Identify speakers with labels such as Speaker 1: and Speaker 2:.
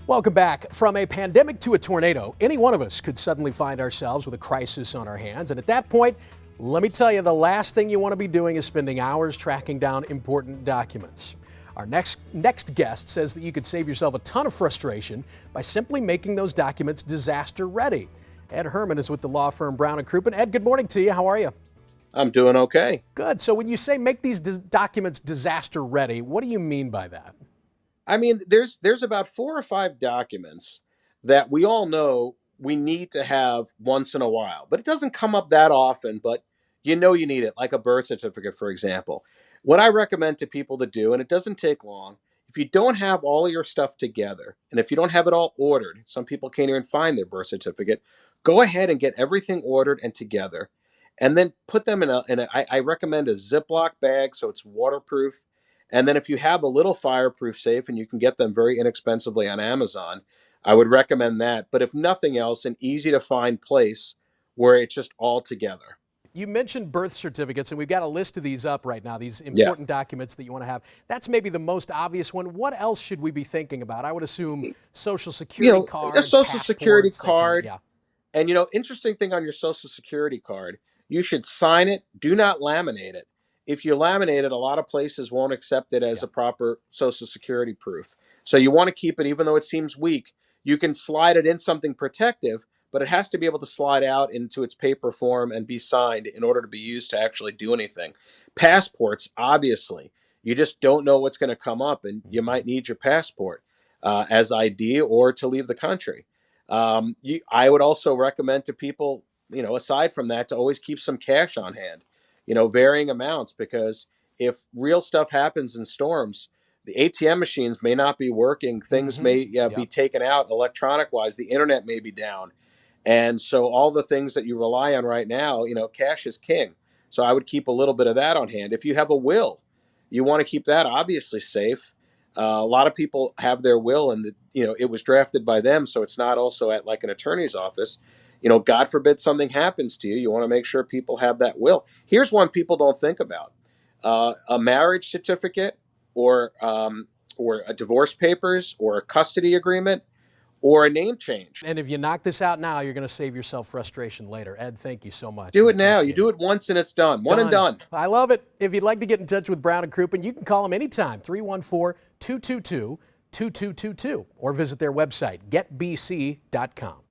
Speaker 1: Welcome back. From a pandemic to a tornado, any one of us could suddenly find ourselves with a crisis on our hands. And at that point, let me tell you, the last thing you want to be doing is spending hours tracking down important documents. Our next guest says that you could save yourself a ton of frustration by simply making those documents disaster ready. Ed Herman is with the law firm Brown & Crouppen. Ed, good morning to you. How are you?
Speaker 2: I'm doing okay.
Speaker 1: Good. So when you say make these documents disaster ready, what do you mean by that?
Speaker 2: I mean, there's about 4 or 5 documents that we all know we need to have once in a while, but it doesn't come up that often, but you know you need it, like a birth certificate, for example. What I recommend to people to do, and it doesn't take long, if you don't have all of your stuff together, and if you don't have it all ordered, some people can't even find their birth certificate, go ahead and get everything ordered and together, and then put them I recommend a Ziploc bag so it's waterproof. And then if you have a little fireproof safe, and you can get them very inexpensively on Amazon, I would recommend that. But if nothing else, an easy to find place where it's just all together.
Speaker 1: You mentioned birth certificates, and we've got a list of these up right now, these
Speaker 2: Yeah.
Speaker 1: important documents that you want to have. That's maybe the most obvious one. What else should we be thinking about? I would assume Social
Speaker 2: You
Speaker 1: Security
Speaker 2: know, a
Speaker 1: cards,
Speaker 2: social security
Speaker 1: passports, that kind of,
Speaker 2: card.
Speaker 1: yeah.
Speaker 2: And interesting thing on your social security card, you should sign it, do not laminate it. If you laminate it, a lot of places won't accept it as
Speaker 1: Yeah.
Speaker 2: a proper social security proof. So you want to keep it, even though it seems weak. You can slide it in something protective, but it has to be able to slide out into its paper form and be signed in order to be used to actually do anything. Passports, obviously, you just don't know what's going to come up, and you might need your passport as ID or to leave the country. I would also recommend to people, aside from that, to always keep some cash on hand, varying amounts, because if real stuff happens in storms, the ATM machines may not be working. Things may be
Speaker 1: Yep.
Speaker 2: taken out electronic wise. The internet may be down. And so all the things that you rely on right now, cash is king. So I would keep a little bit of that on hand. If you have a will, you want to keep that obviously safe. A lot of people have their will, and it was drafted by them, so it's not also at like an attorney's office. God forbid something happens to you. You want to make sure people have that will. Here's one people don't think about: a marriage certificate, or a divorce papers, or a custody agreement, or a name change.
Speaker 1: And if you knock this out now, you're going to save yourself frustration later. Ed, thank you so much.
Speaker 2: Do
Speaker 1: We
Speaker 2: it now. You
Speaker 1: appreciate
Speaker 2: do
Speaker 1: it.
Speaker 2: it once and it's done. One and
Speaker 1: Done.
Speaker 2: done.
Speaker 1: I love it. If you'd like to get in touch with Brown & Crouppen, you can call them anytime, 314-222-2222, or visit their website, getbc.com.